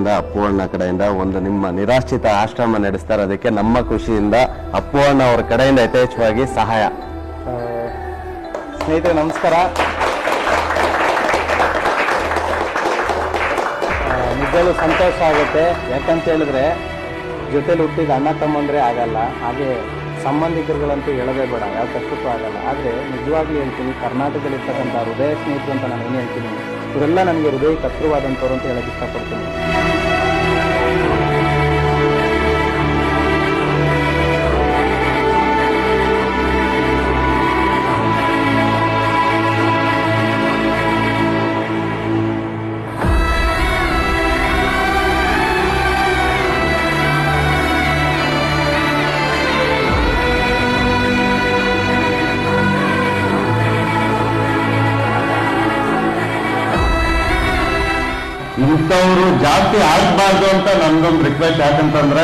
ಕಡೆಯಿಂದ, ಅಪ್ಪು ಅಣ್ಣ ಕಡೆಯಿಂದ ಒಂದು ನಿಮ್ಮ ನಿರಾಶ್ರಿತ ಆಶ್ರಮ ನಡೆಸ್ತಾ ಇರೋದಕ್ಕೆ ನಮ್ಮ ಖುಷಿಯಿಂದ ಅಪ್ಪು ಅಣ್ಣ ಅವ್ರ ಕಡೆಯಿಂದ ಯಥೇಚ್ಛವಾಗಿ ಸಹಾಯ. ಸ್ನೇಹಿತರೆ ನಮಸ್ಕಾರ. ನಿಜವೂ ಸಂತೋಷ ಆಗುತ್ತೆ. ಯಾಕಂತ ಹೇಳಿದ್ರೆ ಜೊತೆಲಿ ಹುಟ್ಟಿದ ಅಣ್ಣ ತಮ್ಮಂದ್ರೆ ಆಗಲ್ಲ, ಹಾಗೆ ಸಂಬಂಧಿಕರುಗಳಂತೂ ಹೇಳೋದೇ ಬೇಡ, ಯಾವ ಕಷ್ಟಕ್ಕೂ ಆಗಲ್ಲ. ಆದರೆ ನಿಜವಾಗ್ಲೂ ಹೇಳ್ತೀನಿ, ಕರ್ನಾಟಕದಲ್ಲಿರ್ತಕ್ಕಂಥ ಹೃದಯ ಸ್ನೇಹಿತರು ಅಂತ ನಾನು ಏನು ಹೇಳ್ತೀನಿ, ಇವರೆಲ್ಲ ನನಗೆ ಹೃದಯಕ್ಕೆ ಹತ್ತಿರವಾದಂಥವ್ರು ಅಂತ ಹೇಳಕ್ಕೆ ಇಷ್ಟಪಡ್ತೀನಿ. ಇಂಥವ್ರು ಜಾಸ್ತಿ ಆಗ್ಬಾರ್ದು ಅಂತ ನಮ್ದೊಂದು ರಿಕ್ವೆಸ್ಟ್. ಯಾಕಂತಂದ್ರೆ